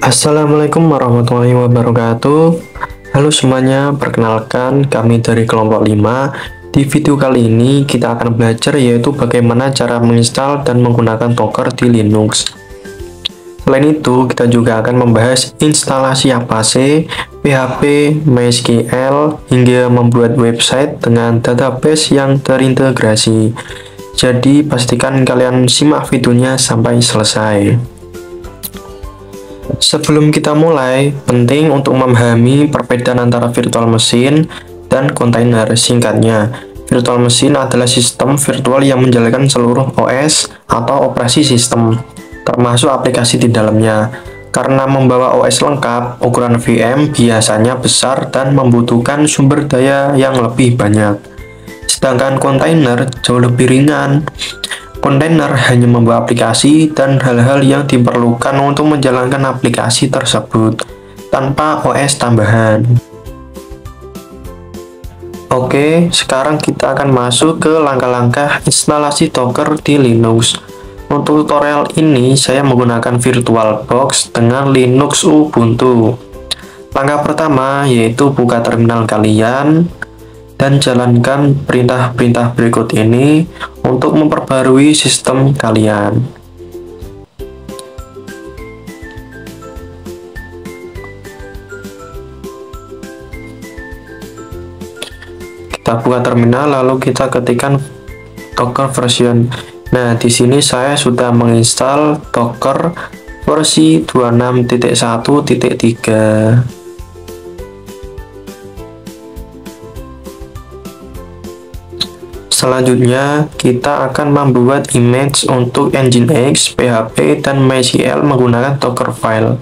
Assalamualaikum warahmatullahi wabarakatuh. Halo semuanya, perkenalkan kami dari kelompok 5. Di video kali ini kita akan belajar yaitu bagaimana cara menginstal dan menggunakan Docker di Linux. Selain itu, kita juga akan membahas instalasi Apache, PHP, MySQL, hingga membuat website dengan database yang terintegrasi. Jadi, pastikan kalian simak videonya sampai selesai. Sebelum kita mulai, penting untuk memahami perbedaan antara virtual machine dan kontainer. Singkatnya, virtual machine adalah sistem virtual yang menjalankan seluruh OS atau operasi sistem, termasuk aplikasi di dalamnya. Karena membawa OS lengkap, ukuran VM biasanya besar dan membutuhkan sumber daya yang lebih banyak. Sedangkan kontainer jauh lebih ringan. Kontainer hanya membawa aplikasi dan hal-hal yang diperlukan untuk menjalankan aplikasi tersebut tanpa OS tambahan. Oke, sekarang kita akan masuk ke langkah-langkah instalasi Docker di Linux. Untuk tutorial ini, saya menggunakan VirtualBox dengan Linux Ubuntu. Langkah pertama yaitu buka terminal kalian dan jalankan perintah-perintah berikut ini untuk memperbarui sistem kalian. Kita buka terminal lalu kita ketikkan Docker version. Nah, di sini saya sudah menginstal Docker versi 26.1.3. Selanjutnya, kita akan membuat image untuk Nginx, PHP, dan MySQL menggunakan Dockerfile.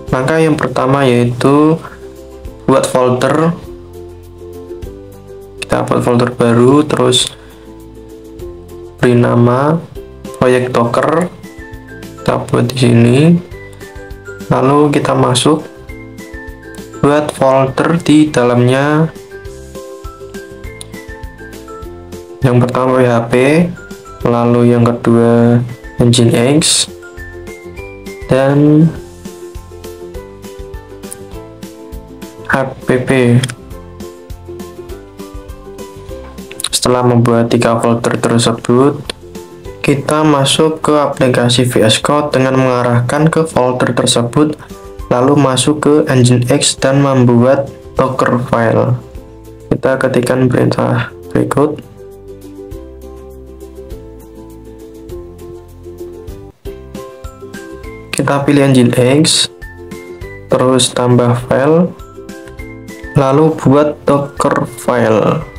Langkah yang pertama yaitu buat folder. Kita buat folder baru, terus beri nama proyek Docker. Kita buat di sini. Lalu kita masuk buat folder di dalamnya. Yang pertama PHP, lalu yang kedua Nginx, dan app. Setelah membuat 3 folder tersebut, kita masuk ke aplikasi VS Code dengan mengarahkan ke folder tersebut, lalu masuk ke Nginx dan membuat Dockerfile. Kita ketikkan perintah berikut. Kita pilih Nginx, terus tambah file, lalu buat Dockerfile.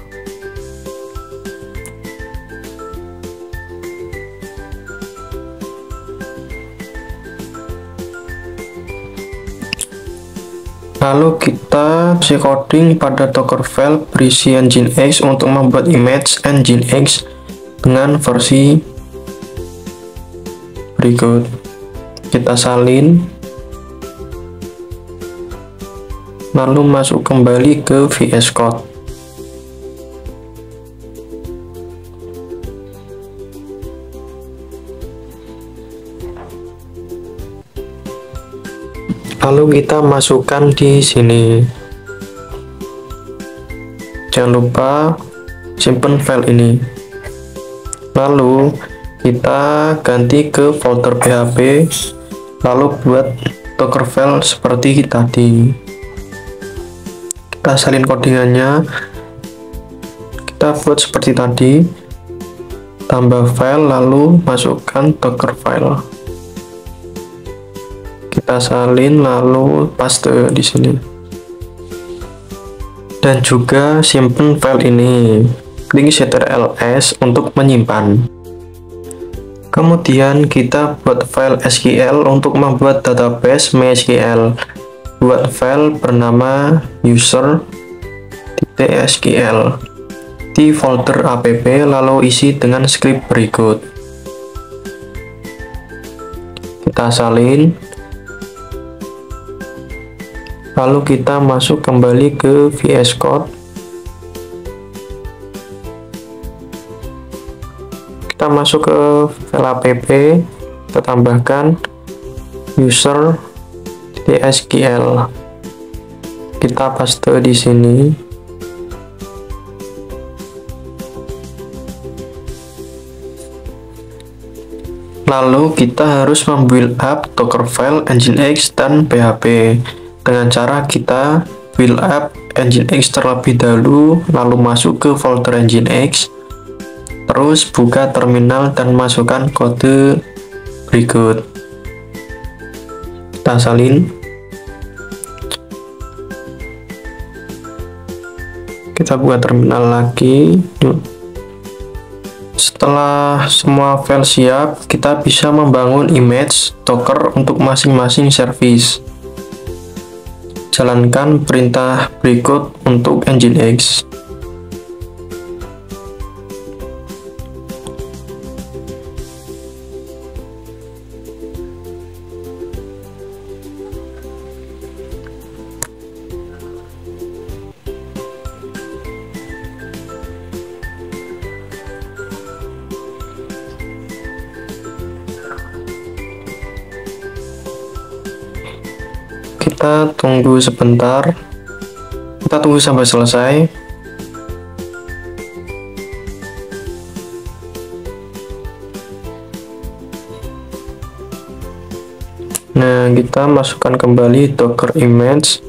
Lalu kita kasih coding pada Dockerfile berisi Nginx untuk membuat image Nginx dengan versi berikut. Kita salin, lalu masuk kembali ke VS Code. Lalu kita masukkan di sini. Jangan lupa simpan file ini. Lalu kita ganti ke folder PHP, lalu buat Dockerfile seperti tadi. Kita salin codingannya. Kita buat seperti tadi. Tambah file lalu masukkan Dockerfile. Kita salin lalu paste di sini. Dan juga simpan file ini. Klik Ctrl+S untuk menyimpan. Kemudian kita buat file SQL untuk membuat database MySQL. Buat file bernama user.sql di folder app, lalu isi dengan script berikut. Kita salin, lalu kita masuk kembali ke VS Code. kita masuk ke file app, kita tambahkan user.sql, kita paste di sini. Lalu kita harus membuild up Dockerfile, Nginx, dan PHP. Dengan cara kita build up Nginx terlebih dahulu, lalu masuk ke folder Nginx, terus buka terminal dan masukkan kode berikut. Kita salin. Kita buka terminal lagi. Setelah semua file siap, kita bisa membangun image Docker untuk masing-masing service. Jalankan perintah berikut untuk Nginx. Kita tunggu sebentar, kita tunggu sampai selesai. Nah, kita masukkan kembali Docker image.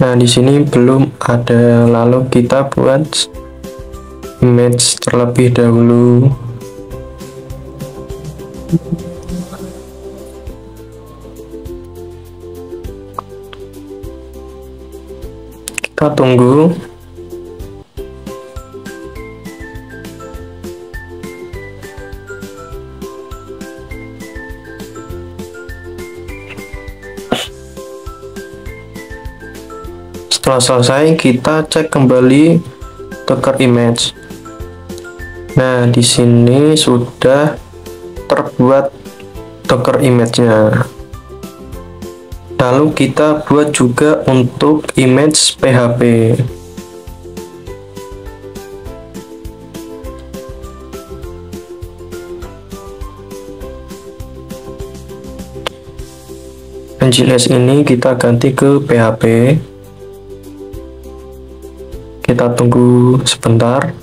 Nah, di sini belum ada, lalu kita buat image terlebih dahulu. Kita tunggu. Setelah selesai, kita cek kembali Docker image. Nah, di sini sudah terbuat Docker image-nya. Lalu kita buat juga untuk image PHP. Nginx ini kita ganti ke PHP. Kita tunggu sebentar.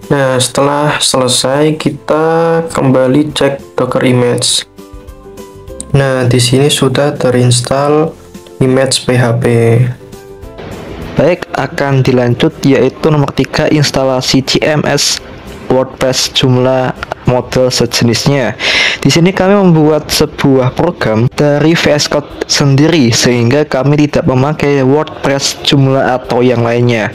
Nah, setelah selesai kita kembali cek Docker image. Nah, di sini sudah terinstall image PHP. Baik, akan dilanjut yaitu nomor 3, instalasi CMS, WordPress, Joomla, model sejenisnya. Di sini kami membuat sebuah program dari VS Code sendiri sehingga kami tidak memakai WordPress, Joomla atau yang lainnya.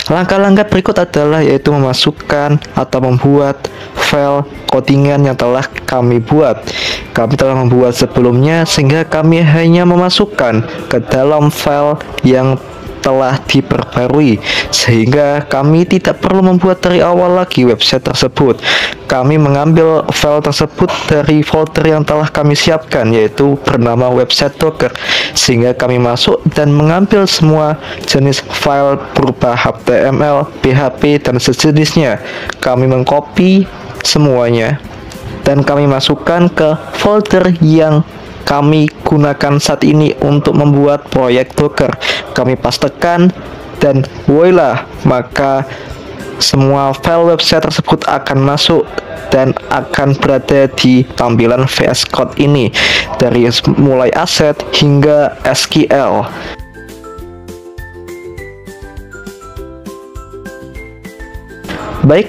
Langkah-langkah berikut adalah yaitu memasukkan atau membuat file codingan yang telah kami buat. Kami telah membuat sebelumnya sehingga kami hanya memasukkan ke dalam file yang telah diperbarui sehingga kami tidak perlu membuat dari awal lagi website tersebut. Kami mengambil file tersebut dari folder yang telah kami siapkan yaitu bernama website Docker, sehingga kami masuk dan mengambil semua jenis file berupa HTML, PHP dan sejenisnya. Kami mengcopy semuanya dan kami masukkan ke folder yang kami gunakan saat ini untuk membuat proyek Docker. Kami pastekan dan voila, maka semua file website tersebut akan masuk dan akan berada di tampilan VS Code ini, dari mulai aset hingga SQL. Baik,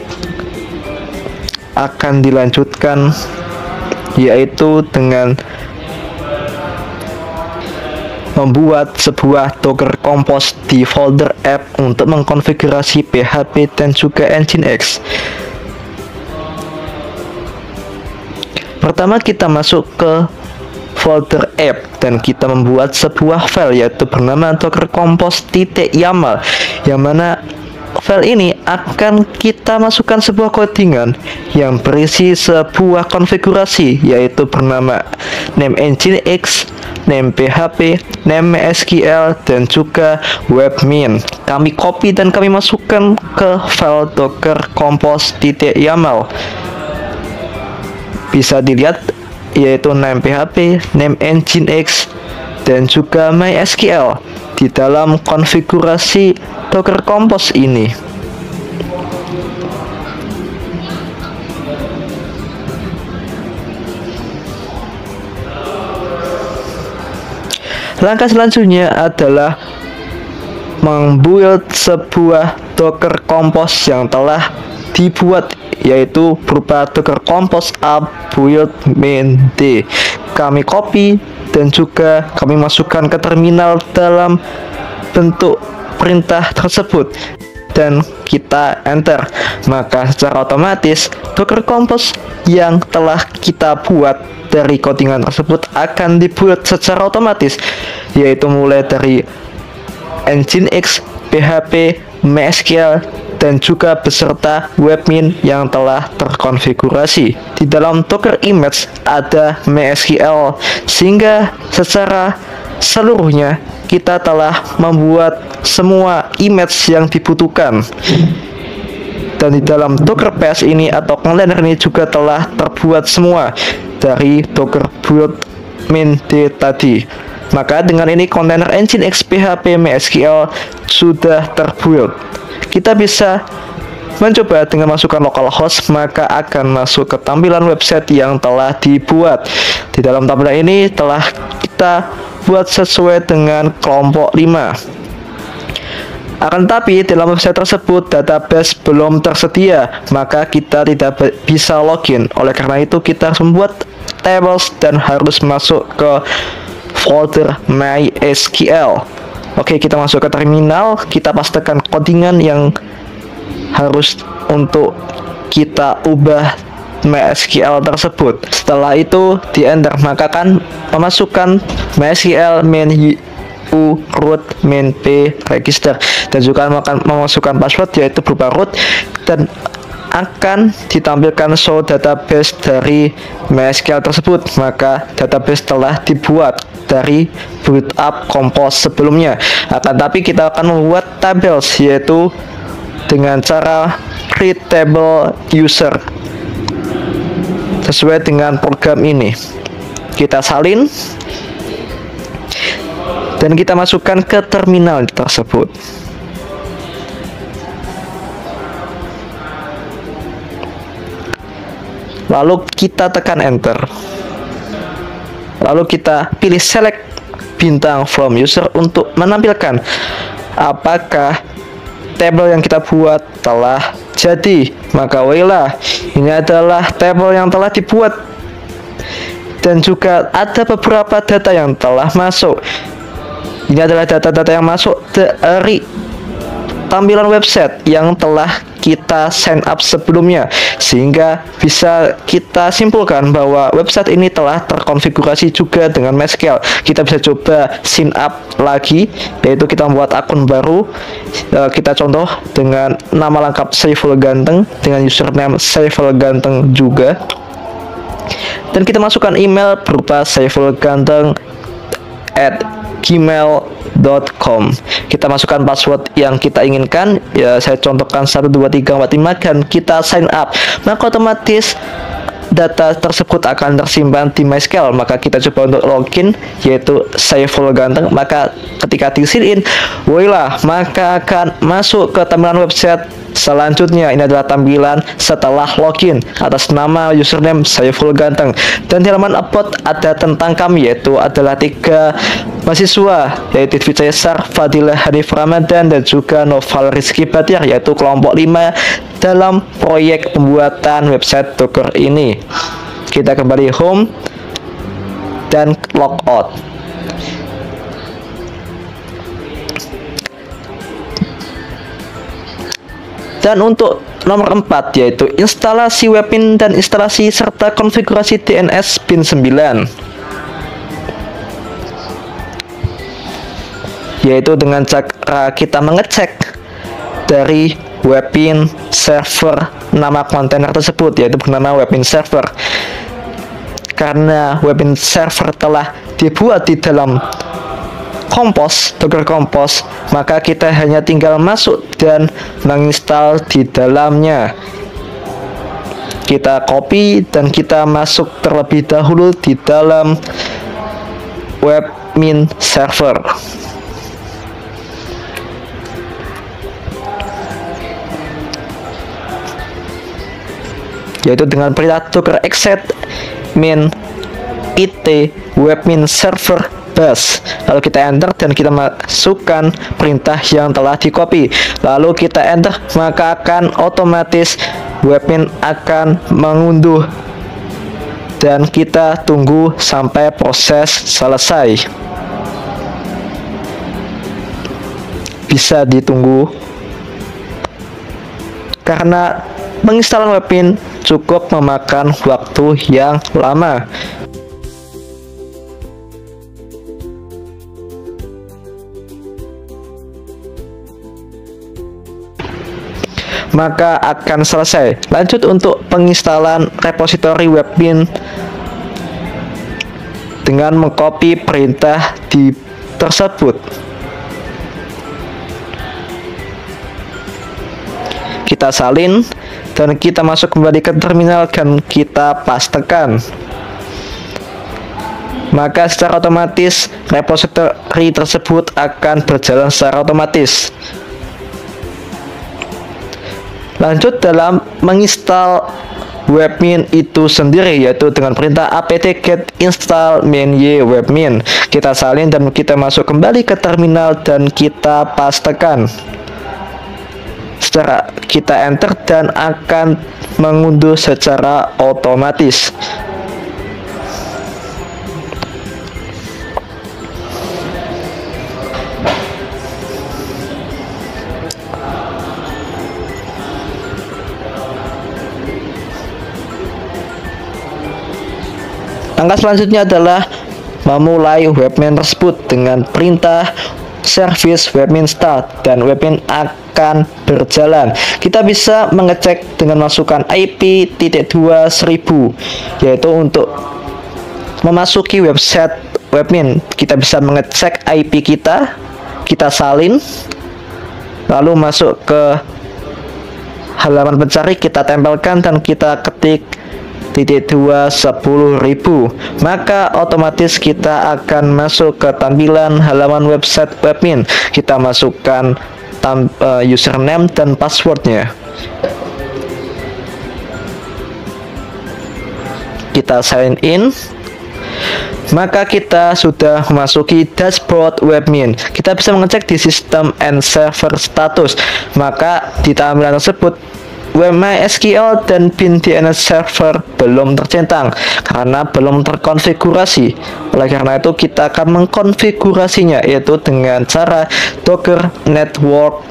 akan dilanjutkan yaitu dengan membuat sebuah Docker Compose di folder app untuk mengkonfigurasi PHP dan juga Nginx. Pertama kita masuk ke folder app dan kita membuat sebuah file yaitu bernama Docker Compose.yaml, yang mana file ini akan kita masukkan sebuah codingan yang berisi sebuah konfigurasi yaitu bernama name Nginx, name PHP, name MySQL, dan juga webmin. Kami copy dan kami masukkan ke file Docker Compose.yaml. Bisa dilihat yaitu name PHP, name Nginx, dan juga MySQL di dalam konfigurasi Docker Compose ini. Langkah selanjutnya adalah membuild sebuah Docker Compose yang telah dibuat, yaitu berupa Docker Compose app build main d. Kami copy dan juga kami masukkan ke terminal dalam bentuk perintah tersebut dan kita enter. Maka secara otomatis Docker Compose yang telah kita buat dari codingan tersebut akan dibuat secara otomatis, yaitu mulai dari Nginx, PHP, MySQL, dan juga beserta webmin yang telah terkonfigurasi. Di dalam Docker image ada MySQL, sehingga secara seluruhnya kita telah membuat semua image yang dibutuhkan. Dan di dalam Docker Pass ini atau container ini juga telah terbuat semua dari Docker build main d tadi. Maka dengan ini kontainer Nginx, PHP, MySQL sudah terbuild. Kita bisa mencoba dengan masukkan localhost, maka akan masuk ke tampilan website yang telah dibuat. Di dalam tampilan ini telah kita buat sesuai dengan kelompok 5. Akan tetapi dalam website tersebut database belum tersedia, maka kita tidak bisa login. Oleh karena itu kita harus membuat tables dan harus masuk ke folder MySQL. Oke, kita masuk ke terminal, kita pastikan codingan yang harus untuk kita ubah MySQL tersebut. Setelah itu di enter, maka akan memasukkan MySQL main u root main p register, dan juga akan memasukkan password yaitu berupa root, dan akan ditampilkan show database dari MySQL tersebut. Maka database telah dibuat dari boot up Compose sebelumnya. Akan tapi kita akan membuat tables yaitu dengan cara create table user sesuai dengan program ini. Kita salin dan kita masukkan ke terminal tersebut. Lalu kita tekan enter. Lalu kita pilih select bintang from user untuk menampilkan apakah tabel yang kita buat telah jadi. Maka voila, ini adalah tabel yang telah dibuat, dan juga ada beberapa data yang telah masuk. Ini adalah data-data yang masuk dari tampilan website yang telah kita sign up sebelumnya, sehingga bisa kita simpulkan bahwa website ini telah terkonfigurasi juga dengan MySQL. Kita bisa coba sign up lagi, yaitu kita membuat akun baru. Kita contoh dengan nama lengkap Saiful Ganteng dengan username Saiful Ganteng juga, dan kita masukkan email berupa saifulganteng@gmail.com. Kita masukkan password yang kita inginkan, ya saya contohkan 12345, dan kita sign up. Maka otomatis data tersebut akan tersimpan di MySQL. Maka kita coba untuk login, yaitu Saiful Ganteng. Maka ketika di sign in, voila, maka akan masuk ke tampilan website selanjutnya. Ini adalah tampilan setelah login atas nama username Saiful Ganteng. Dan di halaman about ada tentang kami, yaitu adalah 3 mahasiswa, yaitu Dwi Caesar, Fadilah Hanif Ramadan, dan juga Noval Rizky Batir, yaitu kelompok 5 dalam proyek pembuatan website Docker ini. Kita kembali home dan logout. Dan untuk nomor 4, yaitu instalasi Webmin dan instalasi serta konfigurasi DNS pin 9, yaitu dengan cara kita mengecek dari Webmin server nama kontainer tersebut, yaitu bernama Webmin server. Karena Webmin server telah dibuat di dalam Compose, Docker Compose, maka kita hanya tinggal masuk dan menginstal di dalamnya. Kita copy dan kita masuk terlebih dahulu di dalam Webmin server. Yaitu dengan perintah docker exec min it Webmin server bus. Lalu kita enter dan kita masukkan perintah yang telah di copy. Lalu kita enter, maka akan otomatis Webmin akan mengunduh dan kita tunggu sampai proses selesai. Bisa ditunggu karena menginstal Webmin cukup memakan waktu yang lama. Maka akan selesai. Lanjut untuk penginstalan repositori Webmin dengan mengcopy perintah di tersebut. Kita salin dan kita masuk kembali ke terminal dan kita pastekan. Maka secara otomatis repositori tersebut akan berjalan secara otomatis. Lanjut dalam menginstal Webmin itu sendiri, yaitu dengan perintah apt-get install -y Webmin. Kita salin dan kita masuk kembali ke terminal dan kita pastekan. Secara kita enter dan akan mengunduh secara otomatis. Langkah selanjutnya adalah memulai Webmin tersebut dengan perintah service Webmin start dan Webmin akan berjalan. Kita bisa mengecek dengan masukkan IP.2 1000, yaitu untuk memasuki website Webmin. Kita bisa mengecek IP kita salin, lalu masuk ke halaman pencari, kita tempelkan dan kita ketik .2 10.000, maka otomatis kita akan masuk ke tampilan halaman website Webmin. Kita masukkan username dan passwordnya. Kita sign in, maka kita sudah memasuki dashboard Webmin. Kita bisa mengecek di sistem and server status, maka di tampilan tersebut MySQL dan bin DNS server belum tercentang karena belum terkonfigurasi. Oleh karena itu kita akan mengkonfigurasinya, yaitu dengan cara Docker Network,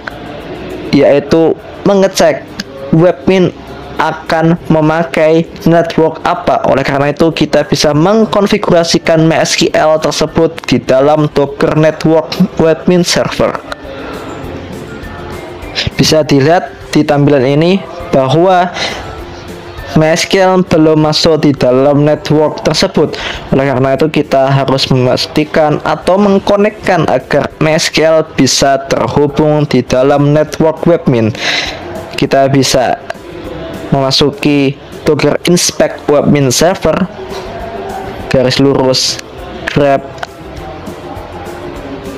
yaitu mengecek Webmin akan memakai network apa. Oleh karena itu kita bisa mengkonfigurasikan MySQL tersebut di dalam Docker Network Webmin server. Bisa dilihat di tampilan ini bahwa MySQL belum masuk di dalam network tersebut. Oleh karena itu kita harus memastikan atau mengkonekkan agar MySQL bisa terhubung di dalam network Webmin. Kita bisa memasuki docker inspect webmin server garis lurus grep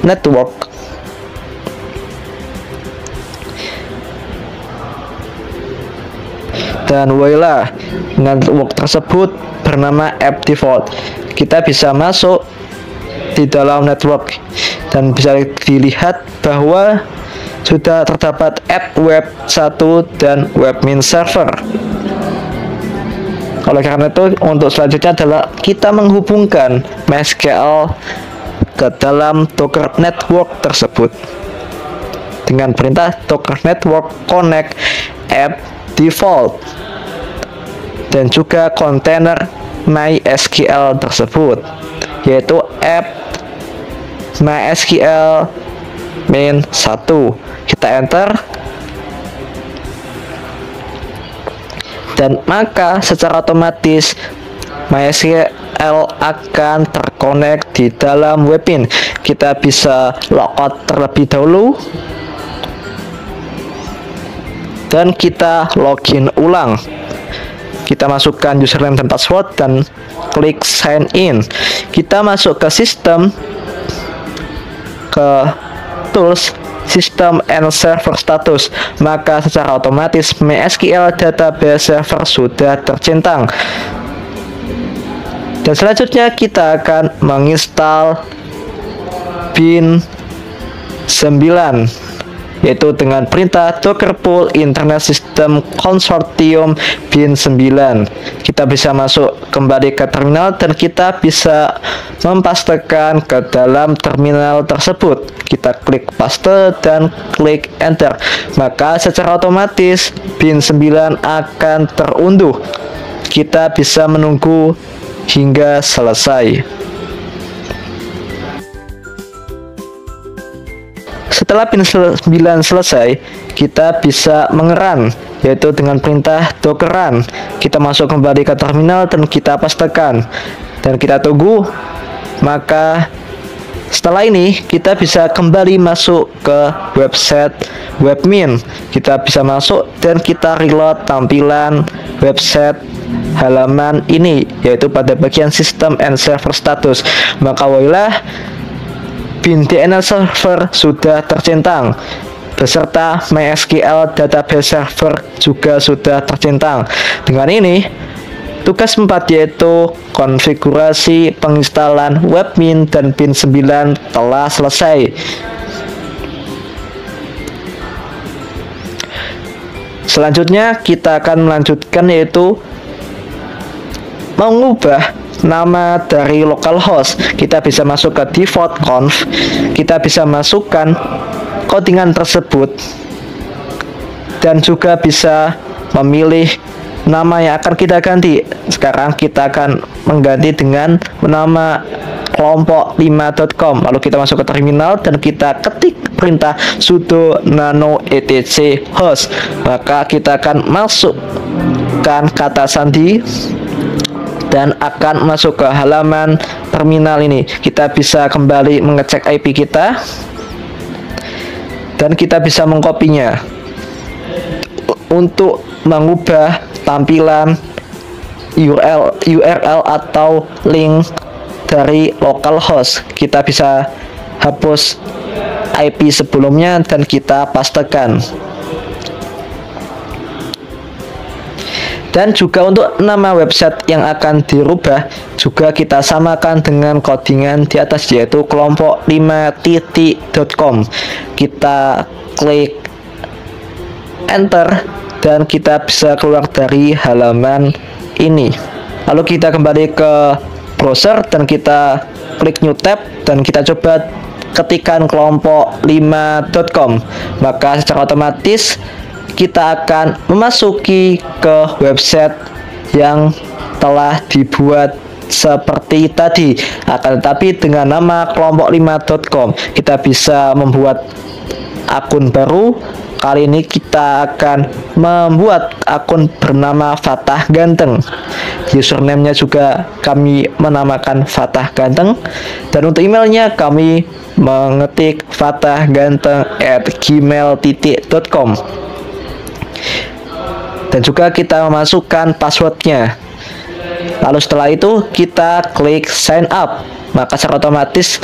network. Dan voila, network tersebut bernama app default. Kita bisa masuk di dalam network dan bisa dilihat bahwa sudah terdapat app web 1 dan webmin server. Oleh karena itu, untuk selanjutnya adalah kita menghubungkan MySQL ke dalam Docker network tersebut dengan perintah docker network connect app default dan juga kontainer MySQL tersebut, yaitu app MySQL main 1. Kita enter, dan maka secara otomatis MySQL akan terkonek di dalam webmin. Kita bisa logout terlebih dahulu dan kita login ulang. Kita masukkan username dan password dan klik sign in. Kita masuk ke sistem, ke tools, system and server status, maka secara otomatis MySQL database server sudah tercentang. Dan selanjutnya kita akan menginstal bin 9, yaitu dengan perintah docker pull internet system consortium bin 9. Kita bisa masuk kembali ke terminal dan kita bisa mempastekan ke dalam terminal tersebut. Kita klik paste dan klik enter, maka secara otomatis bin 9 akan terunduh. Kita bisa menunggu hingga selesai. Setelah bin 9 selesai, kita bisa mengeran, yaitu dengan perintah docker run. Kita masuk kembali ke terminal dan kita pastekan dan kita tunggu. Maka setelah ini kita bisa kembali masuk ke website webmin. Kita bisa masuk dan kita reload tampilan website halaman ini, yaitu pada bagian system and server status. Maka voila, bin DNS server sudah tercentang beserta MySQL database server juga sudah tercentang. Dengan ini, tugas 4 yaitu konfigurasi penginstalan webmin dan bin 9 telah selesai. Selanjutnya kita akan melanjutkan, yaitu mengubah nama dari localhost. Kita bisa masuk ke default conf, kita bisa masukkan codingan tersebut dan juga bisa memilih nama yang akan kita ganti. Sekarang kita akan mengganti dengan nama kelompok5.com. Lalu kita masuk ke terminal dan kita ketik perintah sudo nano etc host. Maka kita akan masukkan kata sandi dan akan masuk ke halaman terminal ini. Kita bisa kembali mengecek IP kita dan kita bisa mengkopinya. Untuk mengubah tampilan URL atau link dari localhost, kita bisa hapus IP sebelumnya dan kita pastekan. Dan juga untuk nama website yang akan dirubah juga kita samakan dengan codingan di atas, yaitu kelompok5.com. Kita klik enter dan kita bisa keluar dari halaman ini. Lalu kita kembali ke browser dan kita klik new tab dan kita coba ketikkan kelompok5.com. Maka secara otomatis kita akan memasuki ke website yang telah dibuat seperti tadi, akan tetapi dengan nama kelompok5.com. Kita bisa membuat akun baru. Kali ini kita akan membuat akun bernama Fatah Ganteng. Username-nya juga kami menamakan Fatah Ganteng, dan untuk emailnya kami mengetik fathahganteng@gmail.com. dan juga kita memasukkan passwordnya. Lalu setelah itu kita klik sign up, maka secara otomatis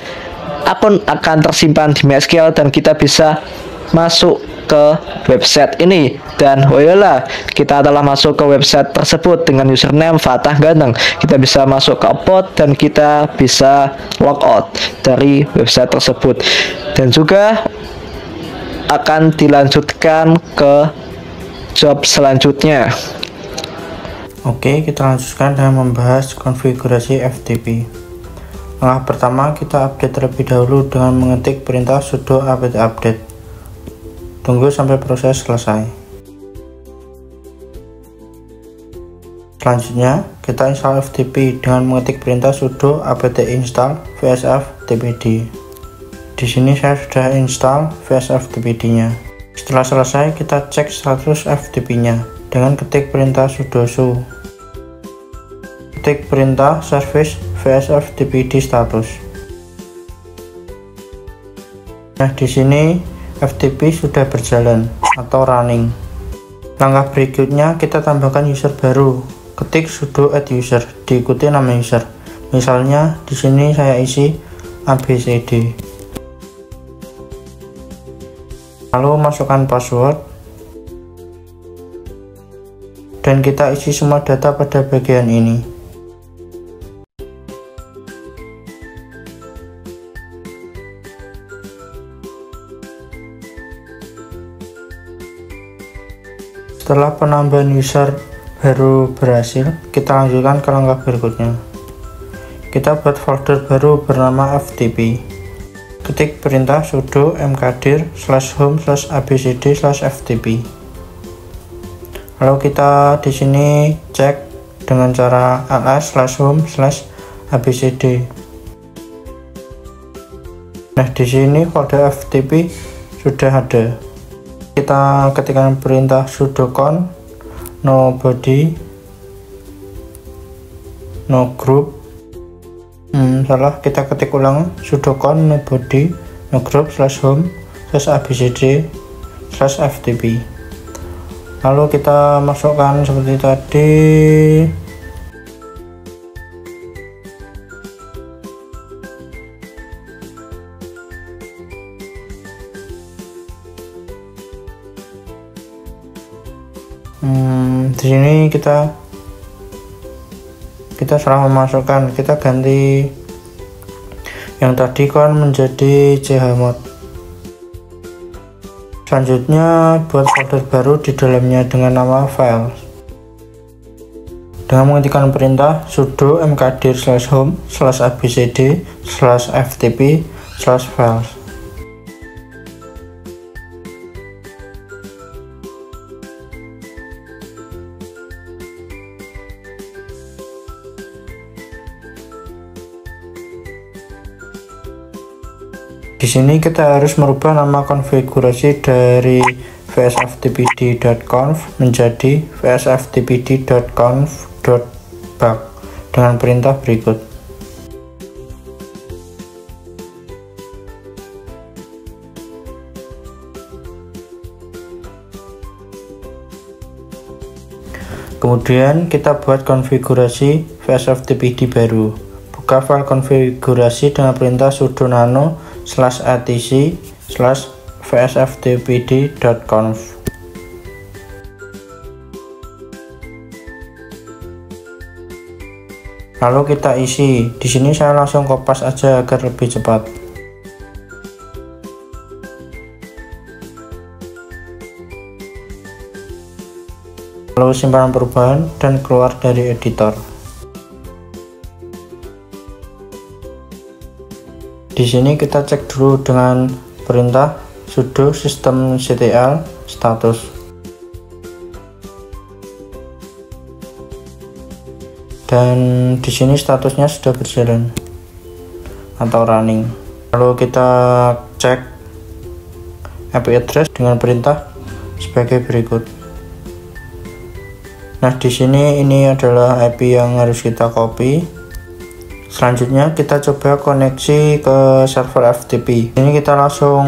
akun akan tersimpan di MySQL dan kita bisa masuk ke website ini. Dan voila, kita telah masuk ke website tersebut dengan username Fatah Ganteng. Kita bisa masuk ke about dan kita bisa logout dari website tersebut, dan juga akan dilanjutkan ke job selanjutnya. Oke, kita lanjutkan dengan membahas konfigurasi FTP. Langkah pertama, kita update terlebih dahulu dengan mengetik perintah sudo apt update. Tunggu sampai proses selesai. Selanjutnya, kita install FTP dengan mengetik perintah sudo apt install vsf-tpd. Di sini saya sudah install vsf-tpd-nya. Setelah selesai, kita cek status FTP-nya dengan ketik perintah sudo su. Ketik perintah service vsf-tpd status. Nah, di sini FTP sudah berjalan atau running. Langkah berikutnya, kita tambahkan user baru. Ketik sudo add user, diikuti nama user. Misalnya di sini saya isi abcd. Lalu masukkan password. Dan kita isi semua data pada bagian ini. Setelah penambahan user baru berhasil, kita lanjutkan ke langkah berikutnya. Kita buat folder baru bernama FTP. Ketik perintah sudo mkdir/home/abcd/ftp. Lalu kita di sini cek dengan cara ls/home/abcd. Nah, di sini folder FTP sudah ada. Kita ketikkan perintah sudo con no body no group. Salah, kita ketik ulang sudo con no body no group /home/abcd/ftp. Lalu kita masukkan seperti tadi. Di sini kita salah memasukkan, kita ganti yang tadi kon menjadi chmod. Selanjutnya buat folder baru di dalamnya dengan nama file. Dengan mengetikkan perintah sudo mkdir/home/abcd/ftp/files. Di sini kita harus merubah nama konfigurasi dari vsf-tpd.conf menjadi vsf-tpd.conf.bug dengan perintah berikut. Kemudian kita buat konfigurasi vsf-tpd baru. Buka file konfigurasi dengan perintah sudo nano/etc/vsf-tpd.conf. Lalu kita isi. Di sini saya langsung kopas aja agar lebih cepat. Lalu simpan perubahan dan keluar dari editor. Di sini kita cek dulu dengan perintah sudo systemctl status. Dan di sini statusnya sudah berjalan atau running. Lalu kita cek IP address dengan perintah sebagai berikut. Nah, di sini ini adalah IP yang harus kita copy. Selanjutnya kita coba koneksi ke server FTP. Ini kita langsung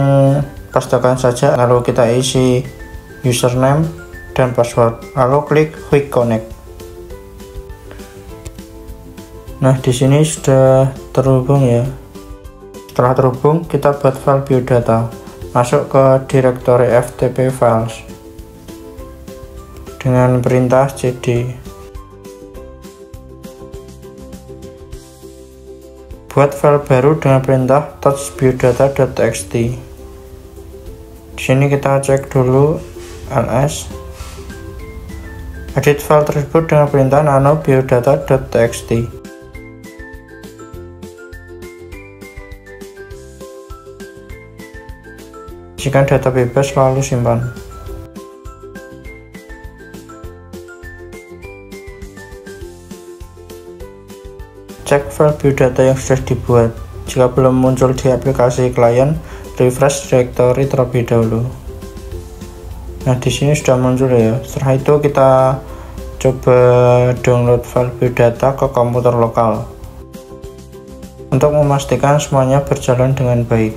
pastekan saja, lalu kita isi username dan password, lalu klik Quick Connect. Nah, di sini sudah terhubung ya. Setelah terhubung, kita buat file biodata. Masuk ke direktori FTP Files dengan perintah cd. Buat file baru dengan perintah touchbiodata.txt. Di sini kita cek dulu ls. Edit file tersebut dengan perintah nanobiodata.txt. Jika data bebas, lalu simpan. Cek file biodata yang sudah dibuat. Jika belum muncul di aplikasi klien, refresh directory terlebih dahulu. Nah, di sini sudah muncul ya. Setelah itu kita coba download file biodata ke komputer lokal untuk memastikan semuanya berjalan dengan baik.